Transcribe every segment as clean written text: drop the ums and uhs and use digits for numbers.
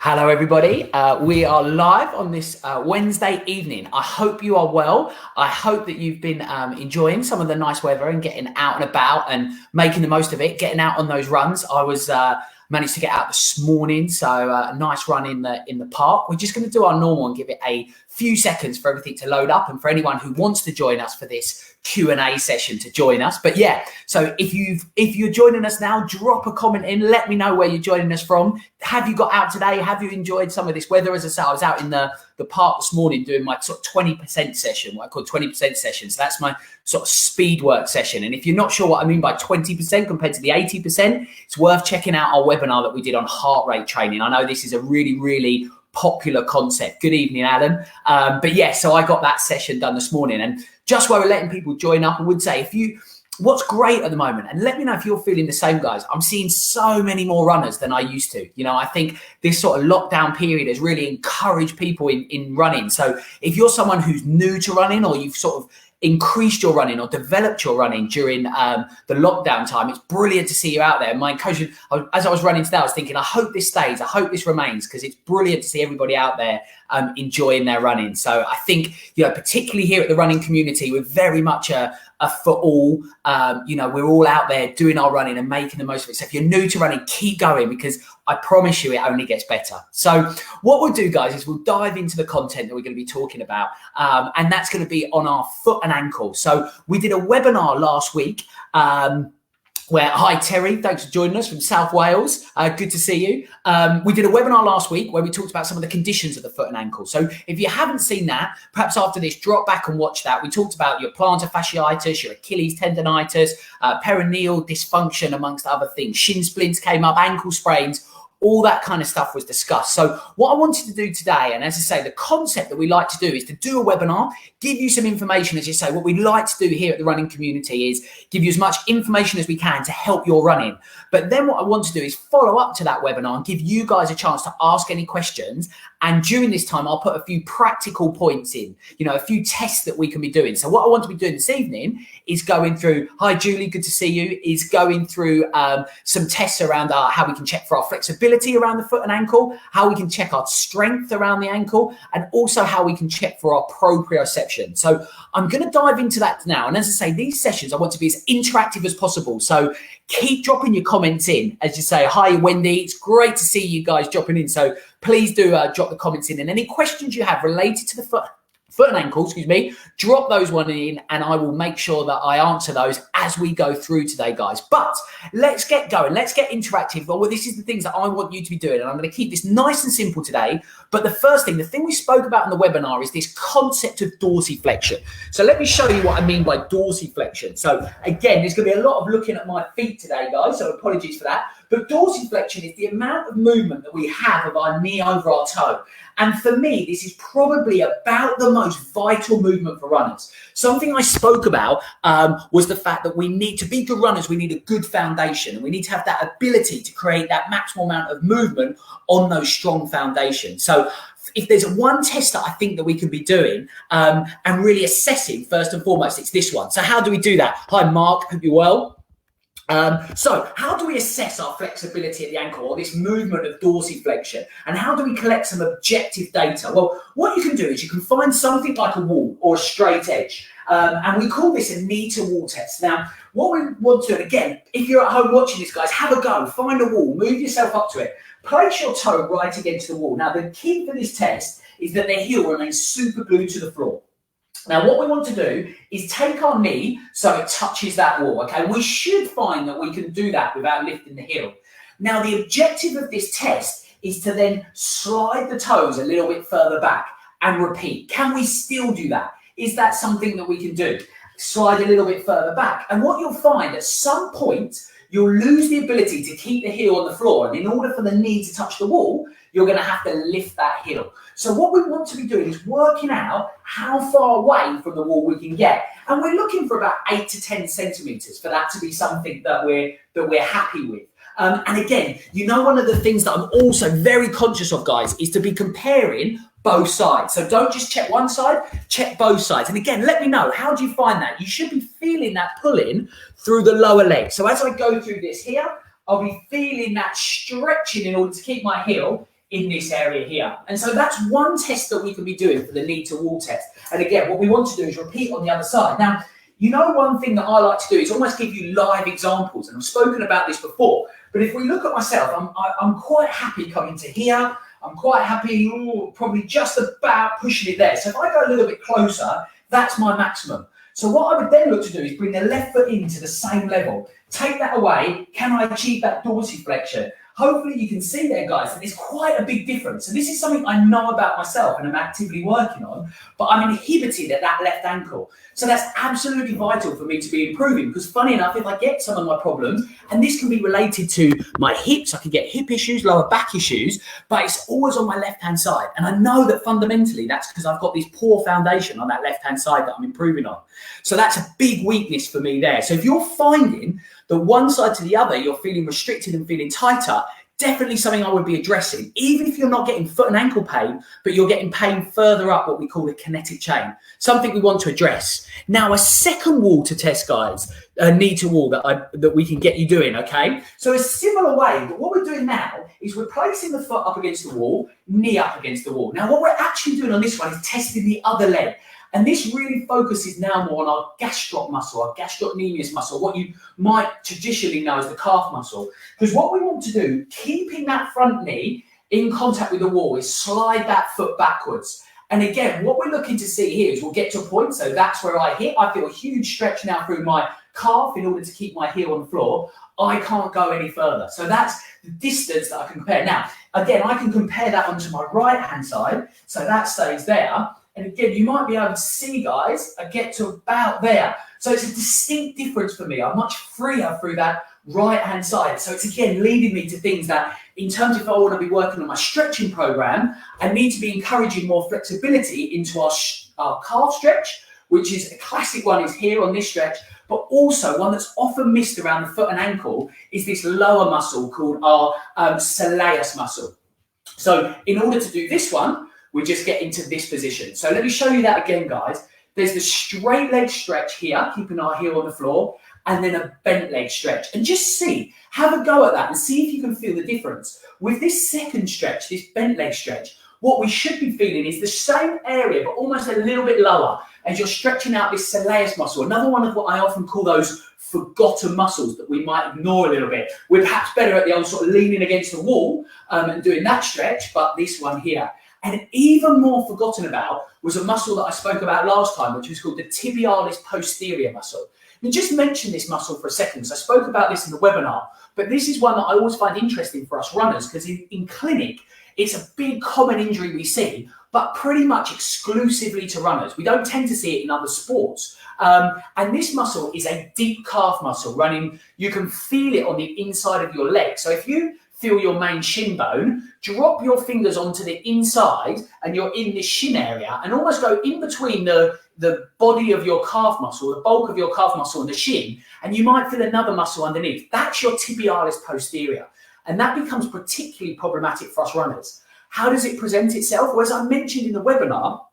Hello, everybody. We are live on this Wednesday evening. I hope you are well. I hope that you've been enjoying some of the nice weather and getting out and about and making the most of it, getting out on those runs. I was managed to get out this morning, so a nice run in the park. We're just going to do our normal and give it a few seconds for everything to load up and for anyone who wants to join us for this Q&A session to join us. But yeah, so if you're joining us now, drop a comment in, let me know where you're joining us from. Have you got out today? Have you enjoyed some of this weather? As I say, I was out in the park this morning doing my sort of 20% session, what I call 20% session. So that's my sort of speed work session. And if you're not sure what I mean by 20% compared to the 80%, it's worth checking out our webinar that we did on heart rate training. I know this is a really, really popular concept. Good evening, Alan. But yeah, so I got that session done this morning. And just while we're letting people join up, I would say what's great at the moment, and let me know if you're feeling the same, guys. I'm seeing so many more runners than I used to. You know, I think this sort of lockdown period has really encouraged people in running. So if you're someone who's new to running, or you've sort of increased your running or developed your running during the lockdown time, it's brilliant to see you out there. My encouragement, as I was running today, I was thinking, I hope this stays, I hope this remains, because it's brilliant to see everybody out there enjoying their running. So I think, you know, particularly here at the running community, we're very much a for all. You know, we're all out there doing our running and making the most of it. So if you're new to running, keep going, because I promise you it only gets better. So what we'll do, guys, is we'll dive into the content that we're going to be talking about, and that's going to be on our foot and ankle. So we did a webinar last week where, hi Terry, thanks for joining us from South Wales. Good to see you. We did a webinar last week where we talked about some of the conditions of the foot and ankle. So if you haven't seen that, perhaps after this, drop back and watch that. We talked about your plantar fasciitis, your Achilles tendonitis, perineal dysfunction, amongst other things. Shin splints came up, ankle sprains. All that kind of stuff was discussed. So what I wanted to do today, and as I say, the concept that we like to do is to do a webinar, give you some information. As you say, what we like to do here at the running community is give you as much information as we can to help your running. But then what I want to do is follow up to that webinar and give you guys a chance to ask any questions. And during this time, I'll put a few practical points in, you know, a few tests that we can be doing. So what I want to be doing this evening is going through, hi Julie, good to see you, is going through some tests around how we can check for our flexibility around the foot and ankle, how we can check our strength around the ankle, and also how we can check for our proprioception. So I'm going to dive into that now. And as I say, these sessions, I want to be as interactive as possible. So keep dropping your comments in. As you say, hi Wendy, it's great to see you guys dropping in. So please do drop the comments in, and any questions you have related to the foot and ankle, drop those one in, and I will make sure that I answer those as we go through today, guys. But let's get going. Let's get interactive. Well, this is the things that I want you to be doing, and I'm going to keep this nice and simple today. But the thing we spoke about in the webinar is this concept of dorsiflexion. So let me show you what I mean by dorsiflexion. So again, there's going to be a lot of looking at my feet today, guys, so apologies for that. But dorsiflexion is the amount of movement that we have of our knee over our toe. And for me, this is probably about the most vital movement for runners. Something I spoke about was the fact that we need to be good runners. We need a good foundation, and we need to have that ability to create that maximal amount of movement on those strong foundations. So if there's one test that I think that we can be doing and really assessing, first and foremost, it's this one. So how do we do that? Hi, Mark, hope you're well. So how do we assess our flexibility at the ankle, or this movement of dorsiflexion, and how do we collect some objective data? Well, what you can do is you can find something like a wall or a straight edge, and we call this a knee to wall test. Now, what we want to do, and again, if you're at home watching this, guys, have a go, find a wall, move yourself up to it, place your toe right against the wall. Now, the key for this test is that the heel remains super glued to the floor. Now, what we want to do is take our knee so it touches that wall, okay? We should find that we can do that without lifting the heel. Now, the objective of this test is to then slide the toes a little bit further back and repeat. Can we still do that? Is that something that we can do? Slide a little bit further back. And what you'll find, at some point, you'll lose the ability to keep the heel on the floor. And in order for the knee to touch the wall, you're going to have to lift that heel. So what we want to be doing is working out how far away from the wall we can get. And we're looking for about 8 to 10 centimeters for that to be something that we're happy with. And again, you know, one of the things that I'm also very conscious of, guys, is to be comparing both sides. So don't just check one side, check both sides. And again, let me know, how do you find that? You should be feeling that pulling through the lower leg. So as I go through this here, I'll be feeling that stretching in order to keep my heel in this area here. And so that's one test that we can be doing for the knee to wall test. And again, what we want to do is repeat on the other side. Now, you know, one thing that I like to do is almost give you live examples, and I've spoken about this before, but if we look at myself, I'm quite happy coming to here. I'm quite happy, probably just about pushing it there. So if I go a little bit closer, that's my maximum. So what I would then look to do is bring the left foot into the same level. Take that away. Can I achieve that dorsiflexion? Hopefully you can see there, guys, that there's quite a big difference. So this is something I know about myself and I'm actively working on, but I'm inhibited at that left ankle. So that's absolutely vital for me to be improving, because funny enough, if I get some of my problems, and this can be related to my hips, I can get hip issues, lower back issues, but it's always on my left-hand side. And I know that fundamentally that's because I've got this poor foundation on that left-hand side that I'm improving on. So that's a big weakness for me there. So if you're finding that one side to the other, you're feeling restricted and feeling tighter, definitely something I would be addressing, even if you're not getting foot and ankle pain, but you're getting pain further up what we call the kinetic chain, something we want to address. Now, a second wall to test, guys, a knee to wall that we can get you doing, okay? So a similar way, but what we're doing now is we're placing the foot up against the wall, knee up against the wall. Now, what we're actually doing on this one is testing the other leg. And this really focuses now more on our gastroc muscle, our gastrocnemius muscle, what you might traditionally know as the calf muscle. Because what we want to do, keeping that front knee in contact with the wall, is slide that foot backwards. And again, what we're looking to see here is we'll get to a point, so that's where I hit. I feel a huge stretch now through my calf in order to keep my heel on the floor. I can't go any further. So that's the distance that I can compare. Now, again, I can compare that onto my right-hand side, so that stays there. And again, you might be able to see, guys, I get to about there. So it's a distinct difference for me. I'm much freer through that right-hand side. So it's, again, leading me to things that, in terms of if I want to be working on my stretching program, I need to be encouraging more flexibility into our calf stretch, which is a classic one is here on this stretch, but also one that's often missed around the foot and ankle is this lower muscle called our soleus muscle. So in order to do this one, we just get into this position. So let me show you that again, guys. There's the straight leg stretch here, keeping our heel on the floor, and then a bent leg stretch. And just see, have a go at that and see if you can feel the difference. With this second stretch, this bent leg stretch, what we should be feeling is the same area, but almost a little bit lower, as you're stretching out this soleus muscle. Another one of what I often call those forgotten muscles that we might ignore a little bit. We're perhaps better at the old sort of leaning against the wall and doing that stretch, but this one here. And even more forgotten about was a muscle that I spoke about last time, which was called the tibialis posterior muscle. And just mention this muscle for a second, because I spoke about this in the webinar, but this is one that I always find interesting for us runners, because in clinic, it's a big common injury we see, but pretty much exclusively to runners. We don't tend to see it in other sports. And this muscle is a deep calf muscle running. You can feel it on the inside of your leg. So if you feel your main shin bone, drop your fingers onto the inside and you're in this shin area and almost go in between the body of your calf muscle, the bulk of your calf muscle and the shin, and you might feel another muscle underneath. That's your tibialis posterior. And that becomes particularly problematic for us runners. How does it present itself? Well, as I mentioned in the webinar,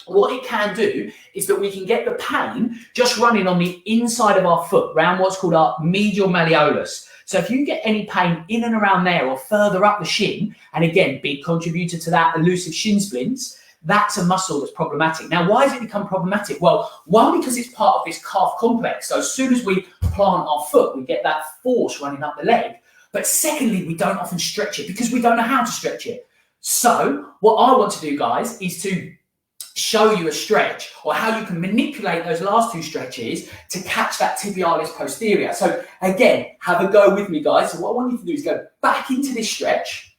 what it can do is that we can get the pain just running on the inside of our foot, around what's called our medial malleolus. So if you get any pain in and around there or further up the shin, and again, big contributor to that, elusive shin splints, that's a muscle that's problematic. Now, why has it become problematic? Well, one, because it's part of this calf complex. So as soon as we plant our foot, we get that force running up the leg. But secondly, we don't often stretch it because we don't know how to stretch it. So what I want to do, guys, is to show you a stretch or how you can manipulate those last two stretches to catch that tibialis posterior. So again, have a go with me, guys. So what I want you to do is go back into this stretch,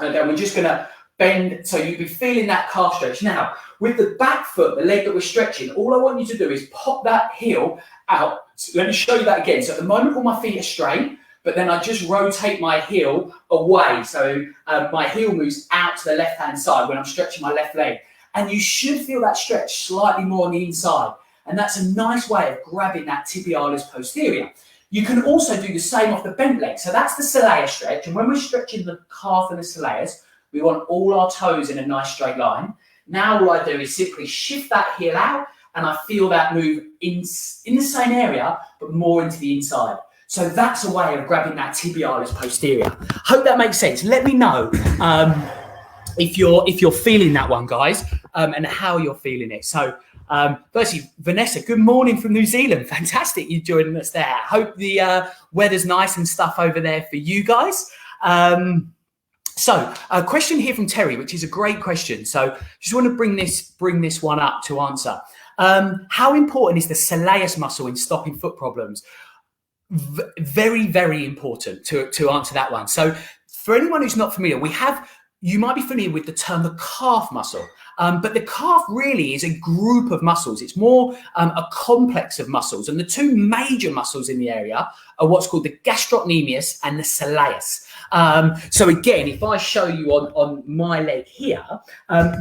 and then we're just going to bend, so you'll be feeling that calf stretch. Now, with the back foot, the leg that we're stretching, all I want you to do is pop that heel out. So let me show you that again. So at the moment, all my feet are straight, but then I just rotate my heel away. So my heel moves out to the left-hand side when I'm stretching my left leg. And you should feel that stretch slightly more on the inside. And that's a nice way of grabbing that tibialis posterior. You can also do the same off the bent leg. So that's the soleus stretch. And when we're stretching the calf and the soleus, we want all our toes in a nice straight line. Now what I do is simply shift that heel out and I feel that move in the same area, but more into the inside. So that's a way of grabbing that tibialis posterior. Hope that makes sense. Let me know if you're feeling that one, guys, and how you're feeling it. So firstly, Vanessa, good morning from New Zealand. Fantastic you joining us there. Hope the weather's nice and stuff over there for you guys. So a question here from Terry, which is a great question. So just want to bring this one up to answer. How important is the soleus muscle in stopping foot problems? Very, very important to answer that one. So for anyone who's not familiar, you might be familiar with the term the calf muscle, but the calf really is a group of muscles. It's more a complex of muscles, and the two major muscles in the area are what's called the gastrocnemius and the soleus. So again, if I show you on my leg here,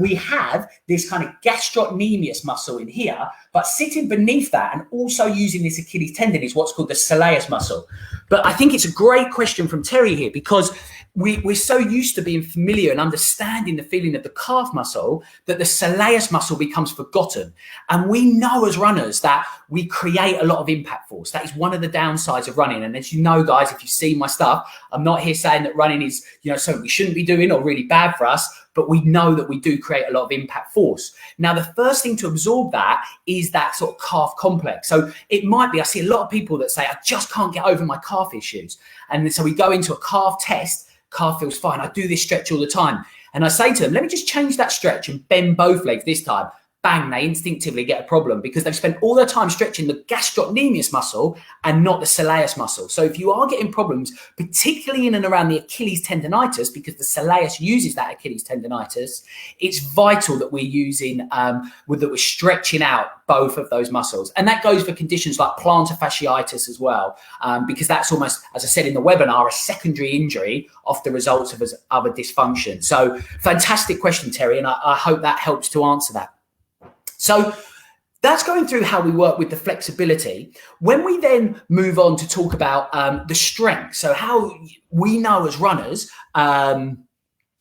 we have this kind of gastrocnemius muscle in here, but sitting beneath that and also using this Achilles tendon is what's called the soleus muscle. But I think it's a great question from Terry here, because we're so used to being familiar and understanding the feeling of the calf muscle that the soleus muscle becomes forgotten. And we know as runners that we create a lot of impact force. That is one of the downsides of running. And as you know, guys, if you see my stuff, I'm not here saying that running is, something we shouldn't be doing or really bad for us, but we know that we do create a lot of impact force. Now, the first thing to absorb that is that sort of calf complex. So it might be, I see a lot of people that say, I just can't get over my calf issues. And so we go into a calf test, calf feels fine. I do this stretch all the time. And I say to them, let me just change that stretch and bend both legs this time. Bang, they instinctively get a problem because they've spent all their time stretching the gastrocnemius muscle and not the soleus muscle. So if you are getting problems, particularly in and around the Achilles tendonitis, because the soleus uses that Achilles tendonitis, it's vital that we're using, that we're stretching out both of those muscles. And that goes for conditions like plantar fasciitis as well, because that's almost, as I said in the webinar, a secondary injury off the results of other dysfunction. So fantastic question, Terry, and I hope that helps to answer that. So that's going through how we work with the flexibility. When we then move on to talk about the strength, so how we know as runners,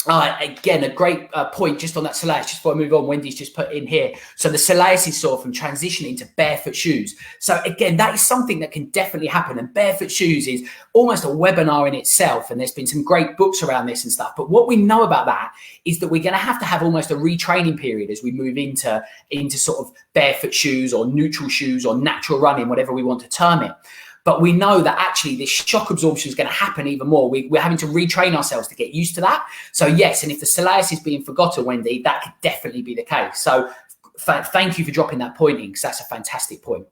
again, a great point just on that soleus, just before I move on, Wendy's just put in here. So the soleus is sort of from transitioning to barefoot shoes. So again, that is something that can definitely happen. And barefoot shoes is almost a webinar in itself. And there's been some great books around this and stuff. But what we know about that is that we're going to have almost a retraining period as we move into sort of barefoot shoes or neutral shoes or natural running, whatever we want to term it. But we know that actually this shock absorption is going to happen even more. We're having to retrain ourselves to get used to that. So yes, and if the soleus is being forgotten, Wendy, that could definitely be the case. So thank you for dropping that point in, because that's a fantastic point.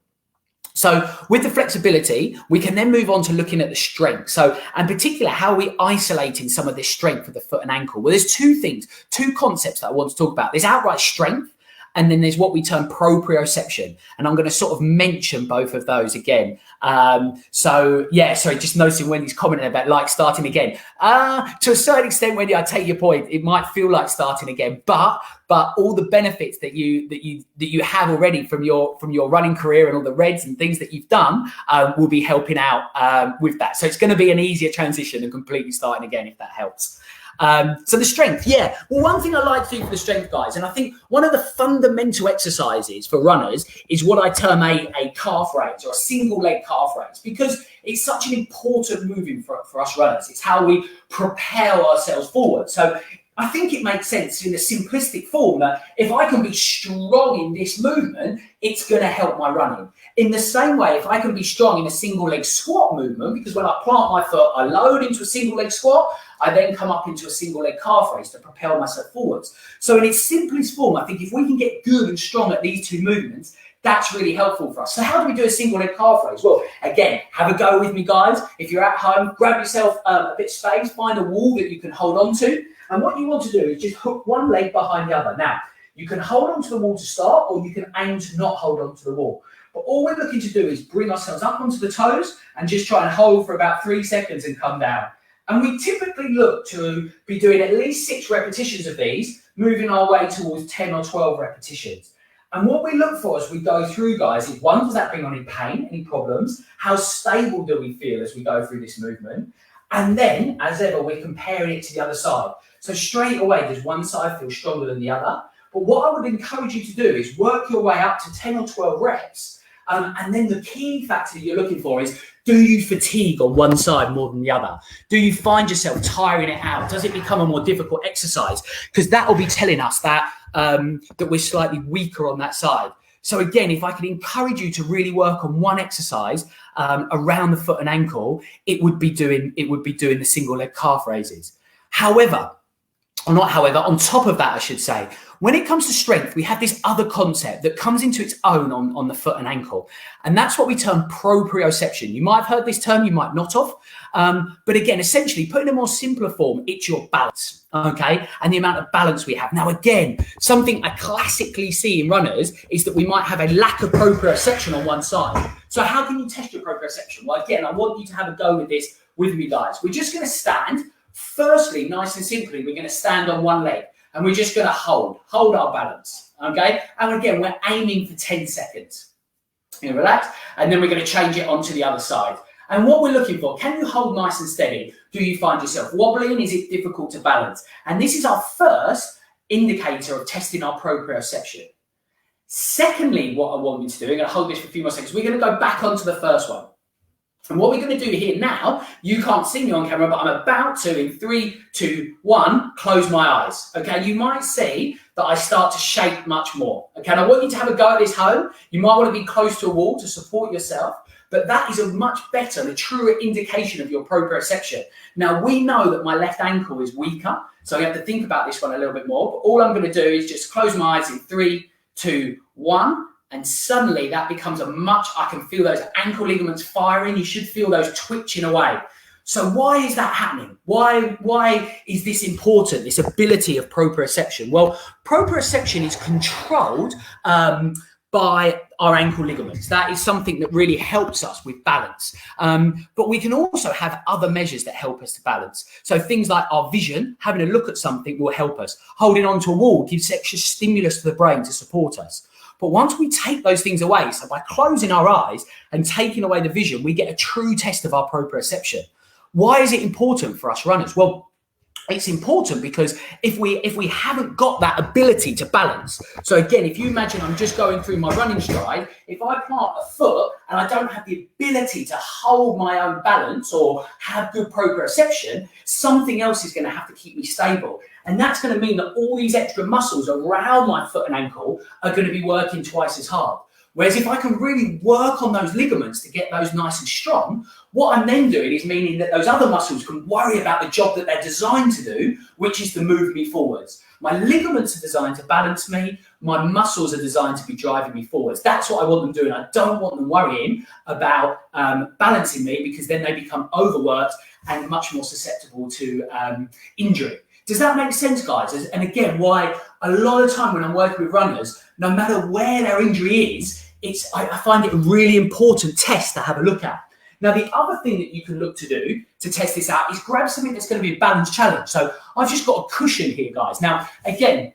So with the flexibility, we can then move on to looking at the strength. So, and particular how we isolating some of this strength of the foot and ankle. Well, there's two concepts that I want to talk about. There's outright strength, and then there's what we term proprioception. And I'm going to sort of mention both of those again. So yeah, sorry, just noticing Wendy's commenting about like starting again. To a certain extent, Wendy, I take your point. It might feel like starting again, but all the benefits that you have already from your running career and all the reds and things that you've done will be helping out with that. So it's going to be an easier transition than completely starting again, if that helps. So the strength, yeah. Well, one thing I like to do for the strength, guys, and I think one of the fundamental exercises for runners is what I term a calf raise or a single leg calf raise, because it's such an important movement for us runners. It's how we propel ourselves forward. So I think it makes sense in a simplistic form that if I can be strong in this movement, it's going to help my running. In the same way, if I can be strong in a single leg squat movement, because when I plant my foot, I load into a single leg squat, I then come up into a single leg calf raise to propel myself forwards. So in its simplest form, I think if we can get good and strong at these two movements, that's really helpful for us. So how do we do a single leg calf raise? Well, again, have a go with me, guys. If you're at home, grab yourself a bit of space, find a wall that you can hold on to. And what you want to do is just hook one leg behind the other. Now, you can hold on to the wall to start, or you can aim to not hold on to the wall. But all we're looking to do is bring ourselves up onto the toes and just try and hold for about 3 seconds and come down. And we typically look to be doing at least 6 repetitions of these, moving our way towards 10 or 12 repetitions. And what we look for as we go through, guys, is one, does that bring on any pain, any problems? How stable do we feel as we go through this movement? And then, as ever, we're comparing it to the other side. So straight away, does one side feel stronger than the other? But what I would encourage you to do is work your way up to 10 or 12 reps. And then the key factor you're looking for is, Do you fatigue on one side more than the other? Do you find yourself tiring it out? Does it become a more difficult exercise? Because that will be telling us that that we're slightly weaker on that side. So again, if I could encourage you to really work on one exercise around the foot and ankle, it would be doing the single leg calf raises. However, on top of that, I should say, when it comes to strength, we have this other concept that comes into its own on the foot and ankle. And that's what we term proprioception. You might have heard this term, you might not have. But again, essentially, put in a more simpler form, it's your balance, okay? And the amount of balance we have. Now, again, something I classically see in runners is that we might have a lack of proprioception on one side. So how can you test your proprioception? Well, again, I want you to have a go with this with me, guys. We're just going to stand. Firstly, nice and simply, we're going to stand on one leg. And we're just going to hold our balance, okay? And again, we're aiming for 10 seconds. You relax, and then we're going to change it onto the other side. And what we're looking for, can you hold nice and steady? Do you find yourself wobbling? Is it difficult to balance? And this is our first indicator of testing our proprioception. Secondly, what I want you to do, I'm going to hold this for a few more seconds. We're going to go back onto the first one. And what we're going to do here now, you can't see me on camera, but I'm about to, in 3, 2, 1, close my eyes. Okay, you might see that I start to shake much more. Okay, and I want you to have a go at this home. You might want to be close to a wall to support yourself, but that is a much better and a truer indication of your proprioception. Now, we know that my left ankle is weaker, so you have to think about this one a little bit more. But all I'm going to do is just close my eyes in 3, 2, 1. And suddenly that becomes I can feel those ankle firing. You should feel those twitching away. So why is that happening? Why is this important, this ability of proprioception? Well, proprioception is controlled by our ankle ligaments. That is something that really helps us with balance. But we can also have other measures that help us to balance. So things like our vision, having a look at something will help us. Holding onto a wall gives extra stimulus to the brain to support us. But once we take those things away, so by closing our eyes and taking away the vision, we get a true test of our proprioception. Why is it important for us runners? Well, it's important because if we haven't got that ability to balance, so again, if you imagine I'm just going through my running stride, if I plant a foot and I don't have the ability to hold my own balance or have good proprioception, something else is going to have to keep me stable. And that's going to mean that all these extra muscles around my foot and ankle are going to be working twice as hard. Whereas if I can really work on those ligaments to get those nice and strong, what I'm then doing is meaning that those other muscles can worry about the job that they're designed to do, which is to move me forwards. My ligaments are designed to balance me. My muscles are designed to be driving me forwards. That's what I want them doing. I don't want them worrying about balancing me, because then they become overworked and much more susceptible to injury. Does that make sense, guys? And again, why a lot of time when I'm working with runners, no matter where their injury is, I find it a really important test to have a look at. Now, the other thing that you can look to do to test this out is grab something that's going to be a balance challenge. So I've just got a cushion here, guys. Now, again,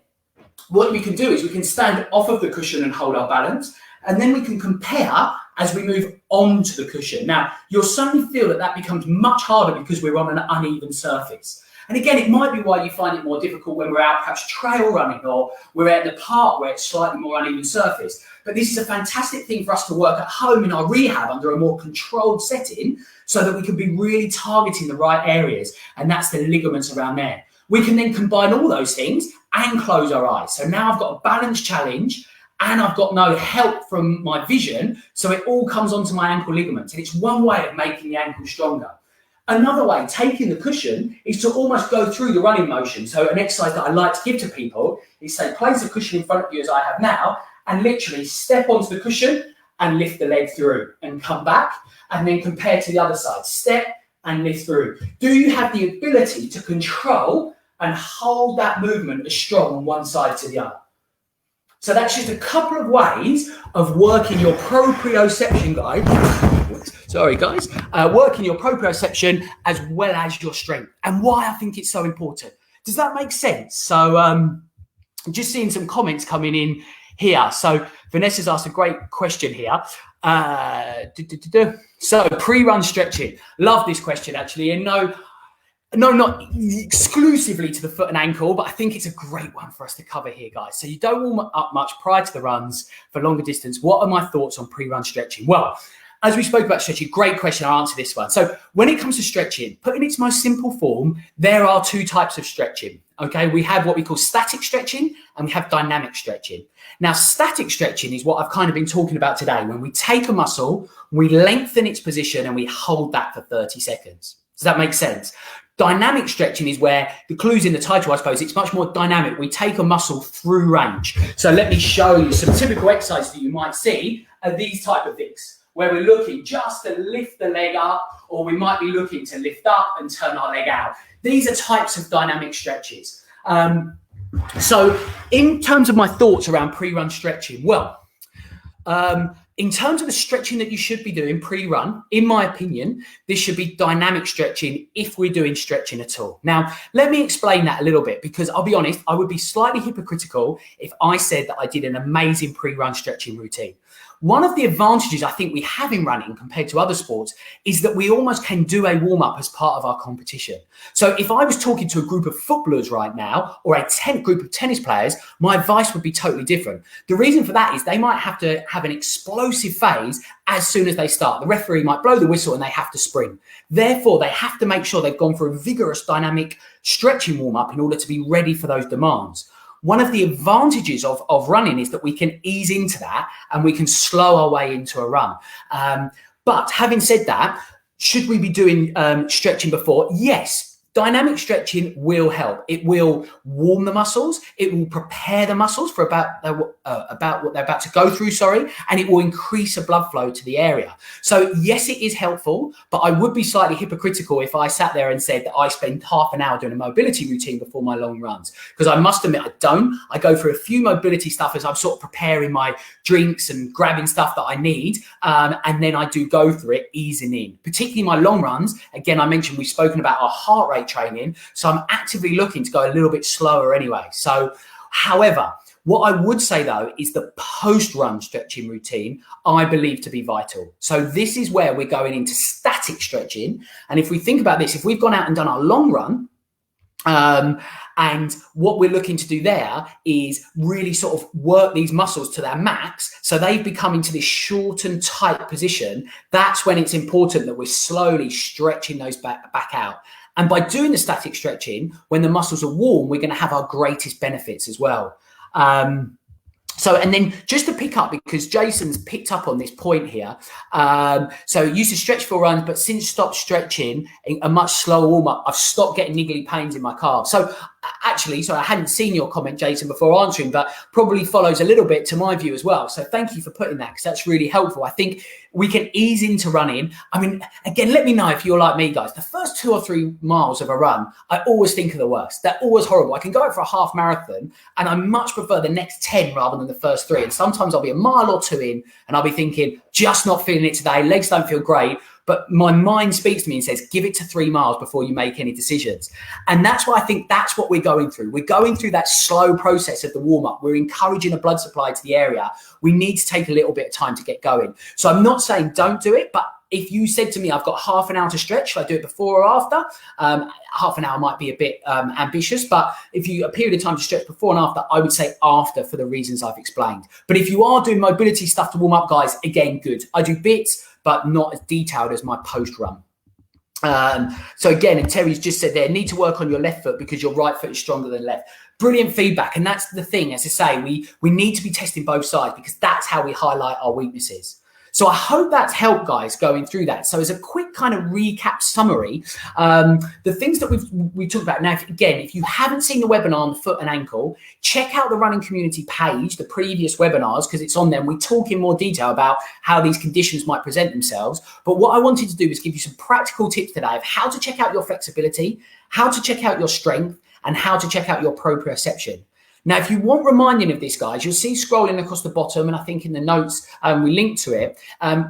what we can do is we can stand off of the cushion and hold our balance, and then we can compare as we move onto the cushion. Now, you'll suddenly feel that becomes much harder because we're on an uneven surface. And again, it might be why you find it more difficult when we're out perhaps trail running, or we're at the park where it's slightly more uneven surface. But this is a fantastic thing for us to work at home in our rehab under a more controlled setting, so that we can be really targeting the right areas, and that's the ligaments around there. We can then combine all those things and close our eyes. So now I've got a balance challenge and I've got no help from my vision, so it all comes onto my ankle ligaments, and it's one way of making the ankle stronger. Another way, taking the cushion, is to almost go through the running motion. So an exercise that I like to give to people is, say, place the cushion in front of you as I have now, and literally step onto the cushion and lift the leg through and come back, and then compare to the other side, step and lift through. Do you have the ability to control and hold that movement as strong on one side to the other? So that's just a couple of ways of working your proprioception, guys. Sorry, guys. Working your proprioception as well as your strength, and why I think it's so important. Does that make sense? So just seeing some comments coming in here. So Vanessa's asked a great question here. So pre-run stretching. Love this question, actually. And no, not exclusively to the foot and ankle, but I think it's a great one for us to cover here, guys. So you don't warm up much prior to the runs for longer distance. What are my thoughts on pre-run stretching? Well, as we spoke about stretching, great question. I'll answer this one. So when it comes to stretching, put in its most simple form, there are two types of stretching. Okay, we have what we call static stretching and we have dynamic stretching. Now, static stretching is what I've kind of been talking about today. When we take a muscle, we lengthen its position and we hold that for 30 seconds. Does that make sense? Dynamic stretching is where the clue's in the title, I suppose. It's much more dynamic. We take a muscle through range. So let me show you some typical exercises that you might see are these type of things, where we're looking just to lift the leg up, or we might be looking to lift up and turn our leg out. These are types of dynamic stretches. So in terms of my thoughts around pre-run stretching, well, in terms of the stretching that you should be doing pre-run, in my opinion, this should be dynamic stretching if we're doing stretching at all. Now, let me explain that a little bit, because I'll be honest, I would be slightly hypocritical if I said that I did an amazing pre-run stretching routine. One of the advantages I think we have in running compared to other sports is that we almost can do a warm-up as part of our competition. So if I was talking to a group of footballers right now, or a group of tennis players, my advice would be totally different. The reason for that is they might have to have an explosive phase as soon as they start. The referee might blow the whistle and they have to sprint. Therefore, they have to make sure they've gone through a vigorous dynamic stretching warm-up in order to be ready for those demands. One of the advantages of running is that we can ease into that and we can slow our way into a run. But having said that, should we be doing stretching before? Yes. Dynamic stretching will help. It will warm the muscles. It will prepare the muscles for about what they're about to go through, and it will increase the blood flow to the area. So yes, it is helpful, but I would be slightly hypocritical if I sat there and said that I spend half an hour doing a mobility routine before my long runs, because I must admit I don't. I go through a few mobility stuff as I'm sort of preparing my drinks and grabbing stuff that I need, and then I do go through it easing in, particularly my long runs. Again, I mentioned we've spoken about our heart rate training, so I'm actively looking to go a little bit slower anyway. So, however, what I would say though is the post-run stretching routine I believe to be vital. So this is where we're going into static stretching, and if we think about this, if we've gone out and done our long run, and what we're looking to do there is really sort of work these muscles to their max, so they've become into this short and tight position. That's when it's important that we're slowly stretching those back out. And by doing the static stretching, when the muscles are warm, we're going to have our greatest benefits as well. And then just to pick up, because Jason's picked up on this point here. So used to stretch for runs, but since stopped stretching, a much slower warm up, I've stopped getting niggly pains in my calves. So actually, I hadn't seen your comment, Jason, before answering, but probably follows a little bit to my view as well. So thank you for putting that, because that's really helpful. I think we can ease into running. I mean, again, let me know if you're like me, guys. The first 2 or 3 miles of a run, I always think of the worst. They're always horrible. I can go out for a half marathon and I much prefer the next 10 rather than the first 3. And sometimes I'll be a mile or 2 in and I'll be thinking, just not feeling it today. Legs don't feel great. But my mind speaks to me and says, give it to 3 miles before you make any decisions. And that's why I think that's what we're going through. We're going through that slow process of the warm-up. We're encouraging a blood supply to the area. We need to take a little bit of time to get going. So I'm not saying don't do it, but if you said to me, I've got half an hour to stretch, should I do it before or after? Half an hour might be a bit ambitious, but if you a period of time to stretch before and after, I would say after for the reasons I've explained. But if you are doing mobility stuff to warm up, guys, again, good. I do bits, but not as detailed as my post run. So again, and Terry's just said there, need to work on your left foot because your right foot is stronger than left. Brilliant feedback. And that's the thing, as I say, we need to be testing both sides because that's how we highlight our weaknesses. So I hope that's helped, guys, going through that. So as a quick kind of recap summary, the things that we talked about now, if you haven't seen the webinar on the foot and ankle, check out the running community page, the previous webinars, because it's on them. We talk in more detail about how these conditions might present themselves. But what I wanted to do is give you some practical tips today of how to check out your flexibility, how to check out your strength, and how to check out your proprioception. Now, if you want reminding of this, guys, you'll see scrolling across the bottom, and I think in the notes we link to it.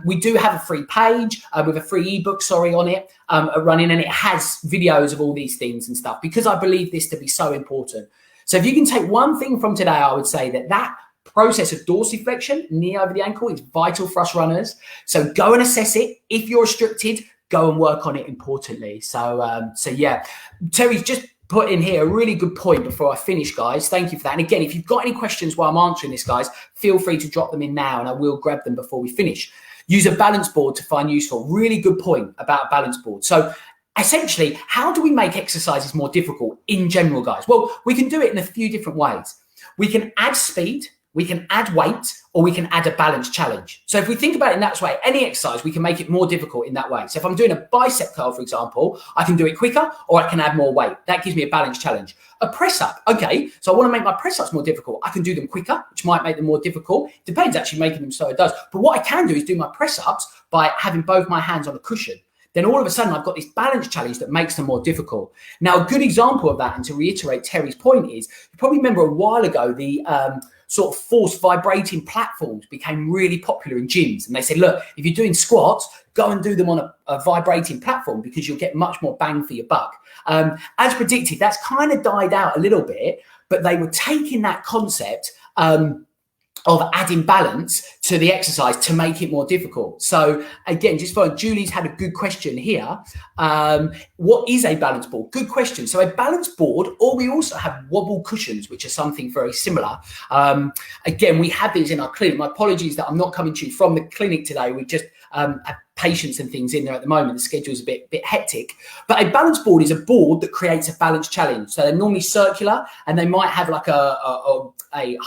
We do have a free page with a free ebook, on it running, and it has videos of all these things and stuff because I believe this to be so important. So if you can take one thing from today, I would say that process of dorsiflexion, knee over the ankle, is vital for us runners. So go and assess it. If you're restricted, go and work on it importantly. So yeah, Terry's just put in here a really good point before I finish, guys. Thank you for that. And again, if you've got any questions while I'm answering this, guys, feel free to drop them in now and I will grab them before we finish. use a balance board to find useful. Really good point about a balance board. So essentially, how do we make exercises more difficult in general, guys? Well, we can do it in a few different ways. We can add speed, we can add weight, or we can add a balance challenge. So if we think about it in that way, any exercise, we can make it more difficult in that way. So if I'm doing a bicep curl, for example, I can do it quicker, or I can add more weight. That gives me a balance challenge. A press up, okay, so I want to make my press ups more difficult. I can do them quicker, which might make them more difficult. Depends actually making them so it does. But what I can do is do my press ups by having both my hands on a cushion. Then all of a sudden I've got this balance challenge that makes them more difficult. Now, a good example of that, and to reiterate Terry's point, is you probably remember a while ago, the sort of forced vibrating platforms became really popular in gyms. And they said, look, if you're doing squats, go and do them on a vibrating platform because you'll get much more bang for your buck. As predicted, that's kind of died out a little bit, but they were taking that concept of adding balance to the exercise to make it more difficult. So again, just for Julie's had a good question here. What is a balance board? Good question. So a balance board, or we also have wobble cushions, which are something very similar. Again, we have these in our clinic. My apologies that I'm not coming to you from the clinic today. We just have patients and things in there at the moment. The schedule's a bit hectic. But a balance board is a board that creates a balance challenge. So they're normally circular, and they might have like a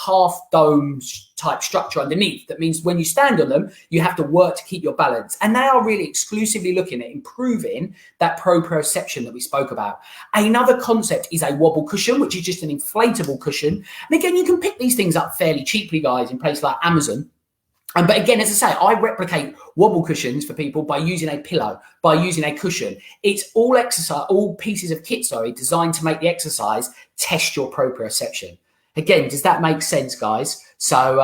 half dome type structure underneath. That means when you stand on them, you have to work to keep your balance. And they are really exclusively looking at improving that proprioception that we spoke about. Another concept is a wobble cushion, which is just an inflatable cushion. And again, you can pick these things up fairly cheaply, guys, in places like Amazon. But again, as I say, I replicate wobble cushions for people by using a pillow, by using a cushion. It's all exercise, all pieces of kit, designed to make the exercise test your proprioception. Again, does that make sense, guys? So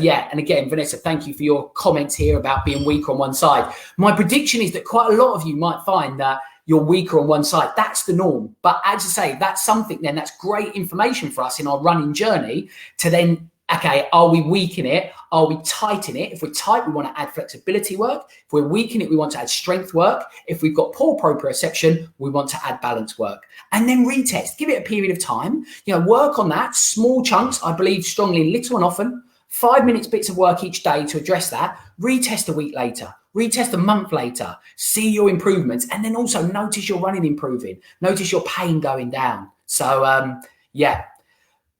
yeah. And again, Vanessa, thank you for your comments here about being weaker on one side. My prediction is that quite a lot of you might find that you're weaker on one side. That's the norm. But as I say, that's something then that's great information for us in our running journey to then, okay, are we weak in it? Are we tight in it? If we're tight, we want to add flexibility work. If we're weak in it, we want to add strength work. If we've got poor proprioception, we want to add balance work. And then retest, give it a period of time, work on that, small chunks, I believe strongly in little and often, 5 minutes bits of work each day to address that, retest a week later, retest a month later, see your improvements, and then also notice your running improving, notice your pain going down. So yeah.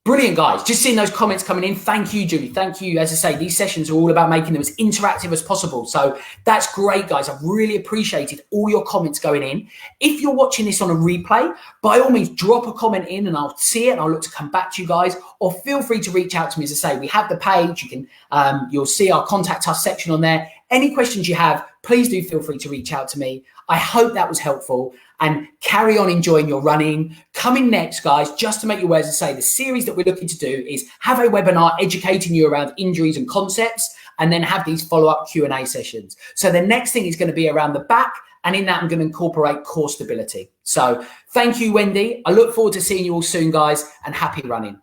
Brilliant, guys. Just seeing those comments coming in. Thank you, Julie. Thank you. As I say, these sessions are all about making them as interactive as possible. So that's great, guys. I've really appreciated all your comments going in. If you're watching this on a replay, by all means, drop a comment in and I'll see it and I'll look to come back to you guys. Or feel free to reach out to me. As I say, we have the page. You can, you'll see our contact us section on there. Any questions you have, please do feel free to reach out to me. I hope that was helpful, and carry on enjoying your running. Coming next, guys, just to make you aware, as I say, the series that we're looking to do is have a webinar educating you around injuries and concepts, and then have these follow-up Q&A sessions. So the next thing is going to be around the back, and in that, I'm going to incorporate core stability. So thank you, Wendy. I look forward to seeing you all soon, guys, and happy running.